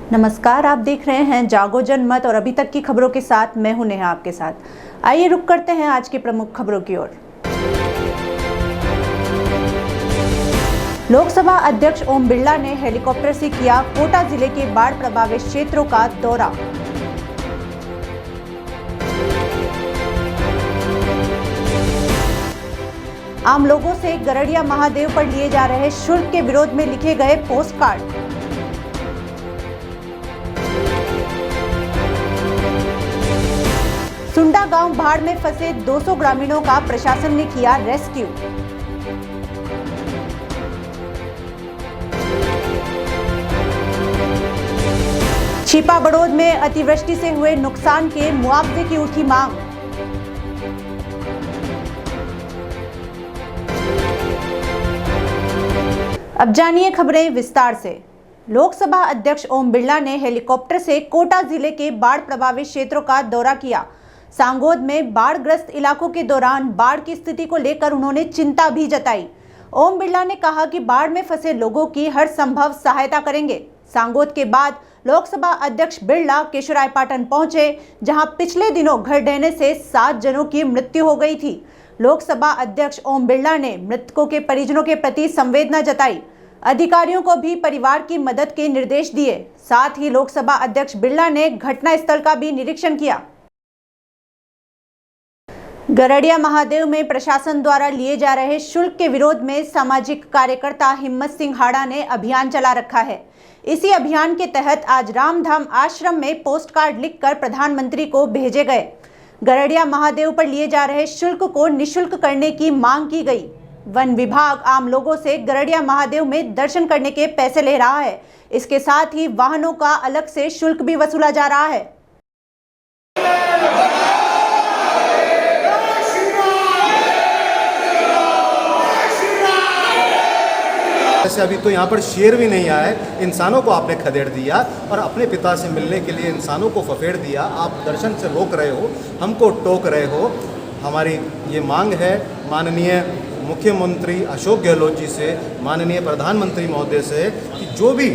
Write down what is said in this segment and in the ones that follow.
नमस्कार, आप देख रहे हैं जागो जनमत और अभी तक की खबरों के साथ मैं हूं नेहा आपके साथ। आइए रुक करते हैं आज की प्रमुख खबरों की ओर। लोकसभा अध्यक्ष ओम बिरला ने हेलीकॉप्टर से किया कोटा जिले के बाढ़ प्रभावित क्षेत्रों का दौरा। आम लोगों से गरड़िया महादेव पर लिए जा रहे शुल्क के विरोध में लिखे गए पोस्ट कार्ड। सुंडा गांव बाढ़ में फंसे 200 ग्रामीणों का प्रशासन ने किया रेस्क्यू। छिपा बड़ौद में अतिवृष्टि से हुए नुकसान के मुआवजे की उठी मांग। अब जानिए खबरें विस्तार से। लोकसभा अध्यक्ष ओम बिरला ने हेलीकॉप्टर से कोटा जिले के बाढ़ प्रभावित क्षेत्रों का दौरा किया। सांगोद में बाढ़ग्रस्त इलाकों के दौरान बाढ़ की स्थिति को लेकर उन्होंने चिंता भी जताई। ओम बिरला ने कहा कि बाढ़ में फंसे लोगों की हर संभव सहायता करेंगे। सांगोद के बाद लोकसभा अध्यक्ष बिरला केशोरायपाटन पहुंचे, जहां पिछले दिनों घर ढहने से 7 जनों की मृत्यु हो गई थी। लोकसभा अध्यक्ष ओम बिरला ने मृतकों के परिजनों के प्रति संवेदना जताई। अधिकारियों को भी परिवार की मदद के निर्देश दिए। साथ ही लोकसभा अध्यक्ष बिरला ने घटनास्थल का भी निरीक्षण किया। गरड़िया महादेव में प्रशासन द्वारा लिए जा रहे शुल्क के विरोध में सामाजिक कार्यकर्ता हिम्मत सिंह हाड़ा ने अभियान चला रखा है। इसी अभियान के तहत आज रामधाम आश्रम में पोस्ट कार्ड लिखकर प्रधानमंत्री को भेजे गए। गरड़िया महादेव पर लिए जा रहे शुल्क को निःशुल्क करने की मांग की गई। वन विभाग आम लोगों से गरड़िया महादेव में दर्शन करने के पैसे ले रहा है। इसके साथ ही वाहनों का अलग से शुल्क भी वसूला जा रहा है। जैसे अभी तो यहाँ पर शेर भी नहीं आया है, इंसानों को आपने खदेड़ दिया और अपने पिता से मिलने के लिए इंसानों को फफेड़ दिया। आप दर्शन से रोक रहे हो, हमको टोक रहे हो। हमारी ये मांग है माननीय मुख्यमंत्री अशोक गहलोत जी से, माननीय प्रधानमंत्री महोदय से, कि जो भी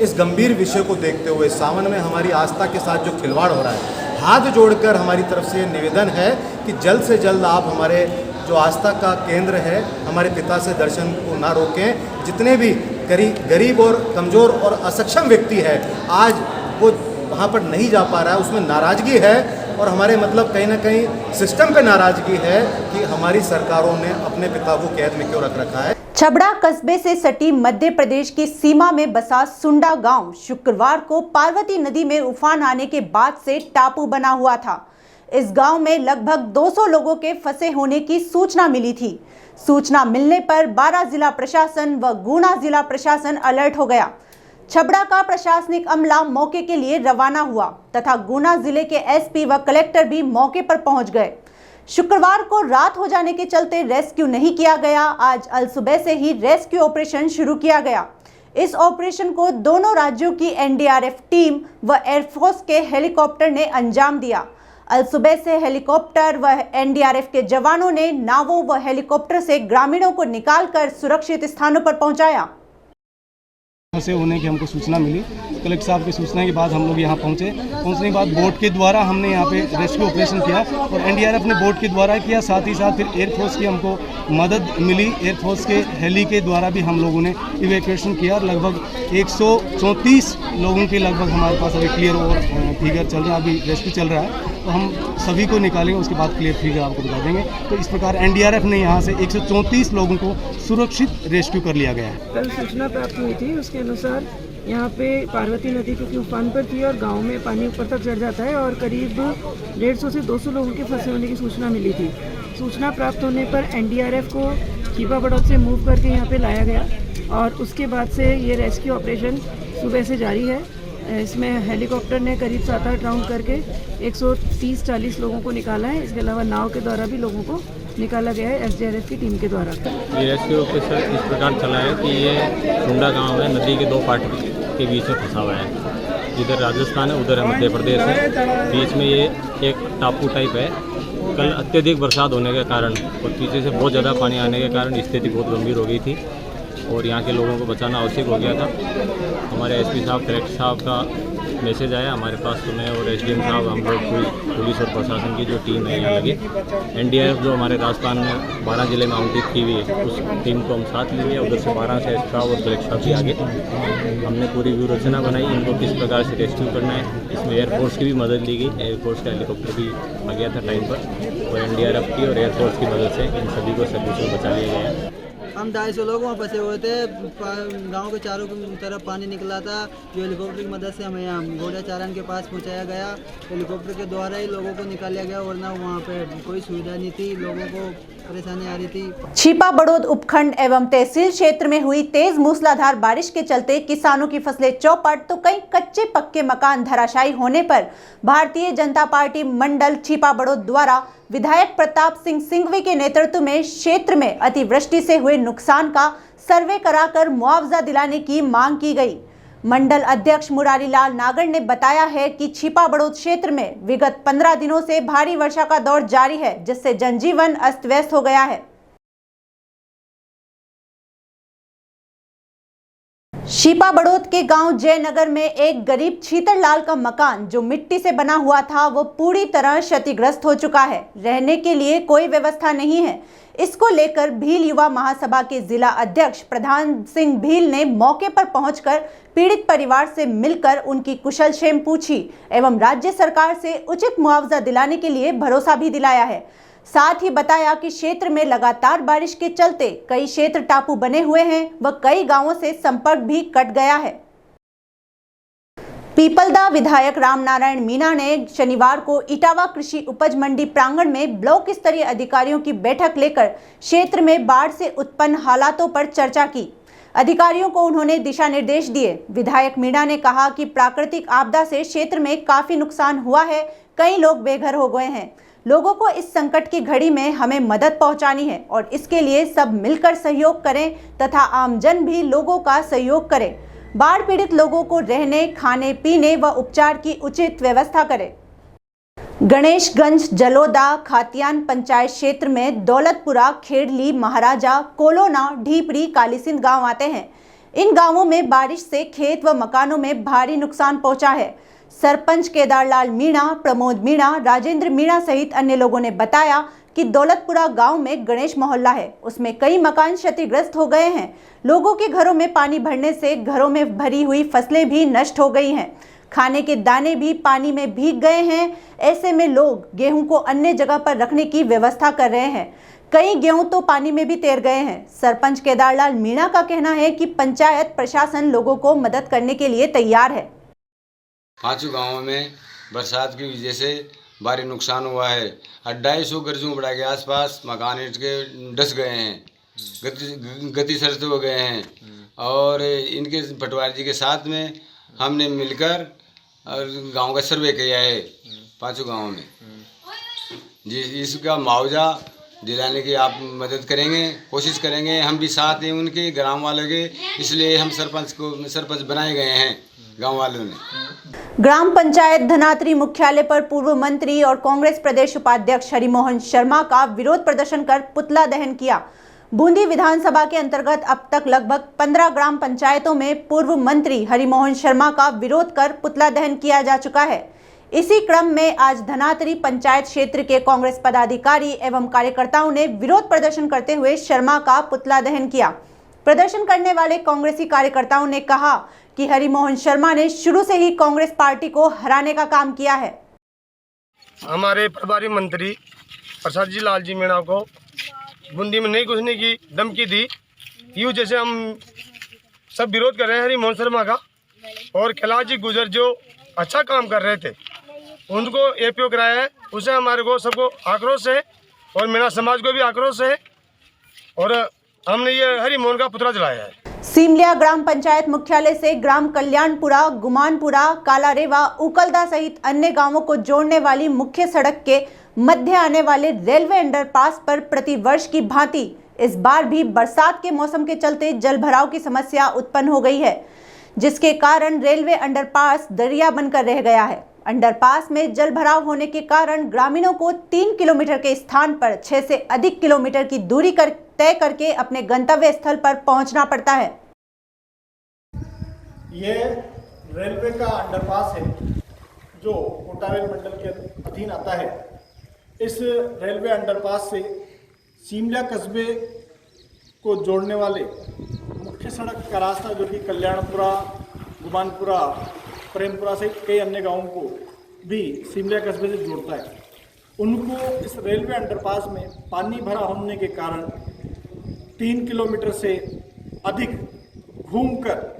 इस गंभीर विषय को देखते हुए सावन में हमारी आस्था के साथ जो खिलवाड़ हो रहा है, हाथ जोड़कर हमारी तरफ से निवेदन है कि जल्द से जल्द आप हमारे जो आस्था का केंद्र है, हमारे पिता से दर्शन को ना रोकें। जितने भी गरीब और कमज़ोर और असक्षम व्यक्ति है, आज वो वहाँ पर नहीं जा पा रहा है, उसमें नाराज़गी है और हमारे कहीं ना कहीं सिस्टम पे नाराज़गी है कि हमारी सरकारों ने अपने पिता को कैद में क्यों रख रखा है। छबड़ा कस्बे से सटी मध्य प्रदेश की सीमा में बसा सुंडा गांव शुक्रवार को पार्वती नदी में उफान आने के बाद से टापू बना हुआ था। इस गांव में लगभग 200 लोगों के फंसे होने की सूचना मिली थी। सूचना मिलने पर 12 जिला प्रशासन व गुना जिला प्रशासन अलर्ट हो गया। छबड़ा का प्रशासनिक अमला मौके के लिए रवाना हुआ तथा गुना जिले के एसपी व कलेक्टर भी मौके पर पहुंच गए। शुक्रवार को रात हो जाने के चलते रेस्क्यू नहीं किया गया। आज अलसुबह से ही रेस्क्यू ऑपरेशन शुरू किया गया। इस ऑपरेशन को दोनों राज्यों की एनडीआरएफ टीम व एयरफोर्स के हेलीकॉप्टर ने अंजाम दिया। अलसुबह से हेलीकॉप्टर व एनडीआरएफ के जवानों ने नावों व हेलीकॉप्टर से ग्रामीणों को निकालकर सुरक्षित स्थानों पर पहुंचाया। फंसे होने की हमको सूचना मिली। कलेक्टर साहब की सूचना के बाद हम लोग यहाँ पहुँचे। पहुँचने के बाद बोट के द्वारा हमने यहाँ पे रेस्क्यू ऑपरेशन किया और एनडीआरएफ ने बोट के द्वारा किया। साथ ही साथ फिर एयरफोर्स की हमको मदद मिली। एयरफोर्स के हेली के द्वारा भी हम लोगों ने इवैक्यूएशन किया। लगभग 134 लोगों के लगभग हमारे पास अभी क्लियर और फिगर चल रहा है। अभी रेस्क्यू चल रहा है तो हम सभी को निकालेंगे, उसके बाद क्लियर फिगर आपको बता देंगे। तो इस प्रकार एनडीआरएफ ने यहाँ से 134 लोगों को सुरक्षित रेस्क्यू कर लिया गया है। कल सूचना प्राप्त हुई थी, उसके अनुसार यहाँ पे पार्वती नदी क्योंकि उफान पर थी और गांव में पानी ऊपर तक चढ़ जाता है और करीब 150 से 200 लोगों के फंसे होने की सूचना मिली थी। सूचना प्राप्त होने पर एनडीआरएफ को छिपा बड़ौद से मूव करके यहाँ पे लाया गया और उसके बाद से ये रेस्क्यू ऑपरेशन सुबह से जारी है। इसमें हेलीकॉप्टर ने करीब 7-8 राउंड करके 130-40 लोगों को निकाला है। इसके अलावा नाव के द्वारा भी लोगों को निकाला गया है एसडीआरएफ की टीम के द्वारा। ये रेस्क्यू ऑपरेशन इस प्रकार चला है कि ये सुंडा गांव है, नदी के 2 पार्ट के बीच में फंसा हुआ है। इधर राजस्थान है, उधर है मध्य प्रदेश है। बीच में ये एक टापू टाइप है। कल अत्यधिक बरसात होने के कारण और पीछे से बहुत ज़्यादा पानी आने के कारण स्थिति बहुत गंभीर हो गई थी और यहाँ के लोगों को बचाना आवश्यक हो गया था। हमारे एसपी साहब, कलेक्टर साहब का मैसेज आया हमारे पास, तो मैं और एसडीएम साहब, हम लोग पूरी पुलिस और प्रशासन की जो टीम है यहाँ लगे। एनडीआरएफ जो हमारे राजस्थान में 12 जिले में आवंटित की हुई है, उस टीम को हम साथ लिए। उधर से 12 से एक्स्ट्रा और कलेक्टर भी आगे हमने पूरी व्यू रचना बनाई, इनको किस प्रकार से रेस्क्यू करना है। इसमें एयरफोर्स की भी मदद ली गई, एयरफोर्स का हेलीकॉप्टर भी आ गया था टाइम पर, और एनडीआरएफ की और एयरफोर्स की मदद से इन सभी को सर्विस बचा लिया गया। हम 250 लोग वहाँ फंसे हुए थे, गांव के चारों तरफ पानी निकला था, जो हेलीकॉप्टर की मदद से हमें यहाँ घोड़ा चारण के पास पहुँचाया गया। हेलीकॉप्टर के द्वारा ही लोगों को निकाला गया, वरना वहाँ पे कोई सुविधा नहीं थी, लोगों को परेशानी आ रही थी। छिपा बड़ौद उपखंड एवं तहसील क्षेत्र में हुई तेज मूसलाधार बारिश के चलते किसानों की फसलें चौपट तो कई कच्चे पक्के मकान धराशायी होने पर भारतीय जनता पार्टी मंडल छिपा बड़ौद द्वारा विधायक प्रताप सिंह सिंघवी के नेतृत्व में क्षेत्र में अतिवृष्टि से हुए नुकसान का सर्वे कराकर मुआवजा दिलाने की मांग की गई। मंडल अध्यक्ष मुरारीलाल नागर ने बताया है कि छिपा बड़ौद क्षेत्र में विगत 15 दिनों से भारी वर्षा का दौर जारी है, जिससे जनजीवन अस्त व्यस्त हो गया है। छिपा बड़ौद के गांव जयनगर में एक गरीब छीतरलाल का मकान जो मिट्टी से बना हुआ था वो पूरी तरह क्षतिग्रस्त हो चुका है। रहने के लिए कोई व्यवस्था नहीं है। इसको लेकर भील युवा महासभा के जिला अध्यक्ष प्रधान सिंह भील ने मौके पर पहुंचकर पीड़ित परिवार से मिलकर उनकी कुशल क्षेम पूछी एवं राज्य सरकार से उचित मुआवजा दिलाने के लिए भरोसा भी दिलाया है। साथ ही बताया कि क्षेत्र में लगातार बारिश के चलते कई क्षेत्र टापू बने हुए हैं व कई गांवों से संपर्क भी कट गया है। पीपलदा विधायक रामनारायण मीणा ने शनिवार को इटावा कृषि उपज मंडी प्रांगण में ब्लॉक स्तरीय अधिकारियों की बैठक लेकर क्षेत्र में बाढ़ से उत्पन्न हालातों पर चर्चा की। अधिकारियों को उन्होंने दिशा निर्देश दिए। विधायक मीणा ने कहा कि प्राकृतिक आपदा से क्षेत्र में काफी नुकसान हुआ है, कई लोग बेघर हो गए हैं। लोगों को इस संकट की घड़ी में हमें मदद पहुंचानी है और इसके लिए सब मिलकर सहयोग करें तथा आमजन भी लोगों का सहयोग करे। बाढ़ पीड़ित लोगों को रहने, खाने पीने व उपचार की उचित व्यवस्था करें। गणेशगंज, जलोदा, खातियान पंचायत क्षेत्र में दौलतपुरा, खेड़ली, महाराजा, कोलोना, ढीपरी, कालीसिंध गांव आते हैं। इन गांवों में बारिश से खेत व मकानों में भारी नुकसान पहुंचा है। सरपंच केदारलाल मीणा, प्रमोद मीणा, राजेंद्र मीणा सहित अन्य लोगों ने बताया कि दौलतपुरा गांव में गणेश मोहल्ला है, उसमें कई मकान क्षतिग्रस्त हो गए हैं। लोगों के घरों में पानी भरने से घरों में भरी हुई फसलें भी नष्ट हो गई हैं। खाने के दाने भी पानी में भीग गए हैं। ऐसे में लोग गेहूं को अन्य जगह पर रखने की व्यवस्था कर रहे हैं। कई गेहूं तो पानी में भी तैर गए हैं। सरपंच केदारलाल मीणा का कहना है कि पंचायत प्रशासन लोगों को मदद करने के लिए तैयार है। 5 गाँवों में बरसात की वजह से भारी नुकसान हुआ है। 250 घर झूंपड़ा के आसपास मकान ईंट के डस गए हैं, गति सरत हो गए हैं। और इनके पटवारी जी के साथ में हमने मिलकर गांव का सर्वे किया है 5 गाँवों में जी। इसका मुआवजा दिलाने की आप मदद करेंगे, कोशिश करेंगे। हम भी साथ हैं उनके ग्राम वालों के, इसलिए हम सरपंच बनाए गए हैं गांव वालों ने। ग्राम पंचायत धनात्री मुख्यालय पर पूर्व मंत्री और कांग्रेस प्रदेश उपाध्यक्ष हरिमोहन शर्मा का विरोध प्रदर्शन कर पुतला दहन किया। बूंदी विधानसभा के अंतर्गत अब तक लगभग 15 ग्राम पंचायतों में पूर्व मंत्री हरिमोहन शर्मा का विरोध कर पुतला दहन किया जा चुका है। इसी क्रम में आज धनात्री पंचायत क्षेत्र के कांग्रेस पदाधिकारी एवं कार्यकर्ताओं ने विरोध प्रदर्शन करते हुए शर्मा का पुतला दहन किया। प्रदर्शन करने वाले कांग्रेसी कार्यकर्ताओं ने कहा कि हरिमोहन शर्मा ने शुरू से ही कांग्रेस पार्टी को हराने का काम किया है। हमारे प्रभारी मंत्री प्रसाद जी लाल जी मीणा को बूंदी में नहीं घुसने की धमकी दी। यूँ जैसे हम सब विरोध कर रहे हैं हरिमोहन शर्मा का, और कैलाश जी गुजर जो अच्छा काम कर रहे थे उनको एपीओ कराया है। उसे हमारे को सबको आक्रोश है और मीणा समाज को भी आक्रोश है, और हमने ये हरिमोहन का पुतला जलाया है। सीमलिया ग्राम पंचायत मुख्यालय से ग्राम कल्याणपुरा, गुमानपुरा, कालारेवा, उकलदा सहित अन्य गांवों को जोड़ने वाली मुख्य सड़क के मध्य आने वाले रेलवे अंडरपास पर प्रतिवर्ष की भांति इस बार भी बरसात के मौसम के चलते जलभराव की समस्या उत्पन्न हो गई है, जिसके कारण रेलवे अंडरपास दरिया बनकर रह गया है। अंडरपास में जलभराव होने के कारण ग्रामीणों को 3 किलोमीटर के स्थान पर 6 से अधिक किलोमीटर की दूरी तय करके अपने गंतव्य स्थल पर पहुंचना पड़ता है। ये रेलवे का अंडरपास है जो कोटा रेल मंडल के अधीन आता है। इस रेलवे अंडरपास से सीमला कस्बे को जोड़ने वाले मुख्य सड़क का रास्ता जो कि कल्याणपुरा, गुमानपुरा, प्रेमपुरा से कई अन्य गांवों को भी सीमला कस्बे से जोड़ता है, उनको इस रेलवे अंडरपास में पानी भरा होने के कारण 3 किलोमीटर से अधिक घूमकर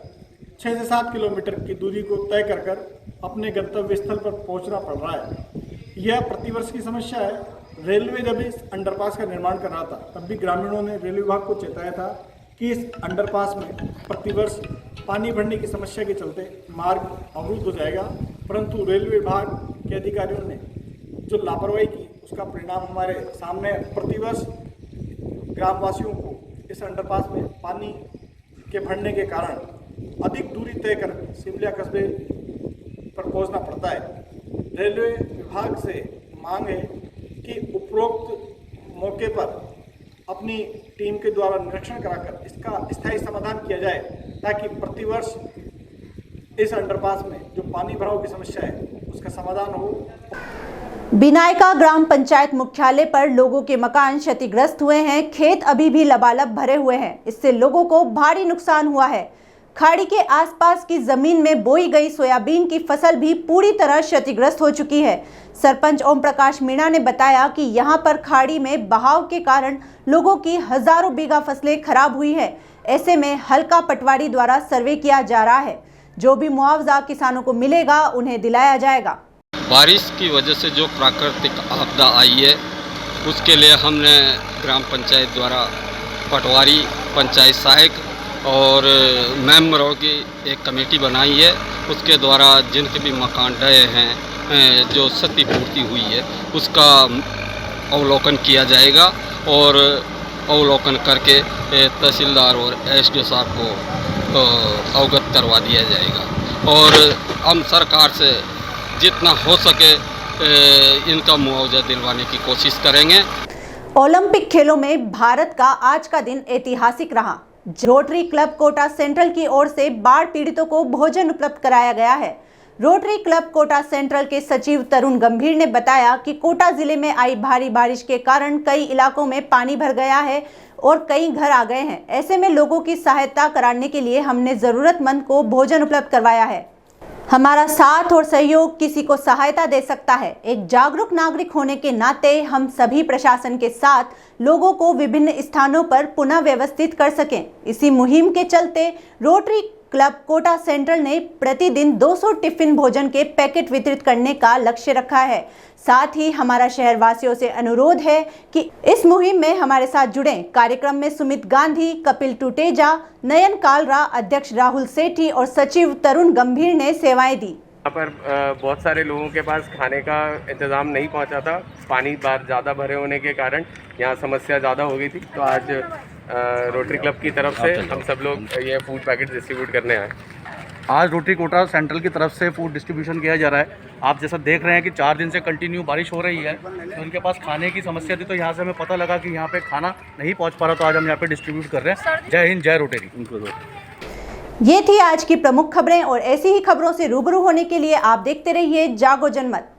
6 से 7 किलोमीटर की दूरी को तय कर अपने गंतव्य स्थल पर पहुंचना पड़ रहा है। यह प्रतिवर्ष की समस्या है। रेलवे जब इस अंडरपास का निर्माण कर रहा था तब भी ग्रामीणों ने रेलवे विभाग को चेताया था कि इस अंडरपास में प्रतिवर्ष पानी भरने की समस्या के चलते मार्ग अवरुद्ध हो जाएगा, परंतु रेलवे विभाग के अधिकारियों ने जो लापरवाही की उसका परिणाम हमारे सामने। प्रतिवर्ष ग्रामवासियों को इस अंडरपास में पानी के भरने के कारण अधिक दूरी तय कर सिमलिया कस्बे पर पहुंचना पड़ता है। रेलवे विभाग से मांग है कि उपरोक्त मौके पर अपनी टीम के द्वारा निरीक्षण कराकर इसका स्थायी समाधान किया जाए, ताकि प्रतिवर्ष इस अंडरपास में जो पानी भराव की समस्या है उसका समाधान हो। बिनायका ग्राम पंचायत मुख्यालय पर लोगों के मकान क्षतिग्रस्त हुए हैं। खेत अभी भी लबालब भरे हुए हैं। इससे लोगों को भारी नुकसान हुआ है। खाड़ी के आसपास की जमीन में बोई गई सोयाबीन की फसल भी पूरी तरह क्षतिग्रस्त हो चुकी है। सरपंच ओम प्रकाश मीणा ने बताया कि यहां पर खाड़ी में बहाव के कारण लोगों की हजारों बीघा फसलें खराब हुई है। ऐसे में हल्का पटवारी द्वारा सर्वे किया जा रहा है। जो भी मुआवजा किसानों को मिलेगा उन्हें दिलाया जाएगा। बारिश की वजह से जो प्राकृतिक आपदा आई है उसके लिए हमने ग्राम पंचायत द्वारा पटवारी, पंचायत सहायक और मेंबरों की एक कमेटी बनाई है। उसके द्वारा जिनके भी मकान ढहे हैं, जो क्षतिपूर्ति हुई है, उसका अवलोकन किया जाएगा और अवलोकन करके तहसीलदार और एसडीओ साहब को अवगत करवा दिया जाएगा और हम सरकार से जितना हो सके इनका मुआवजा दिलवाने की कोशिश करेंगे। ओलंपिक खेलों में भारत का आज का दिन ऐतिहासिक रहा। रोटरी क्लब कोटा सेंट्रल की ओर से बाढ़ पीड़ितों को भोजन उपलब्ध कराया गया है। रोटरी क्लब कोटा सेंट्रल के सचिव तरुण गंभीर ने बताया कि कोटा जिले में आई भारी बारिश के कारण कई इलाकों में पानी भर गया है और कई घर आ गए हैं। ऐसे में लोगों की सहायता कराने के लिए हमने जरूरतमंद को भोजन उपलब्ध करवाया है। हमारा साथ और सहयोग किसी को सहायता दे सकता है। एक जागरूक नागरिक होने के नाते हम सभी प्रशासन के साथ लोगों को विभिन्न स्थानों पर पुनः व्यवस्थित कर सकें। इसी मुहिम के चलते रोटरी क्लब कोटा सेंट्रल ने प्रतिदिन 200 टिफिन भोजन के पैकेट वितरित करने का लक्ष्य रखा है। साथ ही हमारा शहरवासियों से अनुरोध है कि इस मुहिम में हमारे साथ जुड़ें। कार्यक्रम में सुमित गांधी, कपिल टुटेजा, नयन कालरा, अध्यक्ष राहुल सेठी और सचिव तरुण गंभीर ने सेवाएं दी। यहाँ पर बहुत सारे लोगों के पास खाने का इंतज़ाम नहीं पहुँचा था। पानी ज़्यादा भरे होने के कारण यहाँ समस्या ज़्यादा हो गई थी। तो आज रोटरी क्लब की तरफ से हम सब लोग ये फूड पैकेट डिस्ट्रीब्यूट करने आए। आज रोटरी कोटा सेंट्रल की तरफ से फूड डिस्ट्रीब्यूशन किया जा रहा है। आप जैसा देख रहे हैं कि 4 दिन से कंटिन्यू बारिश हो रही है, तो उनके पास खाने की समस्या थी। तो यहाँ से हमें पता लगा कि यहाँ पे खाना नहीं पहुँच पा रहा, तो आज हम यहाँ पे डिस्ट्रीब्यूट कर रहे हैं। जय हिंद, जय रोटरी। ये थी आज की प्रमुख खबरें और ऐसी ही खबरों से रूबरू होने के लिए आप देखते रहिए जागो जनमत।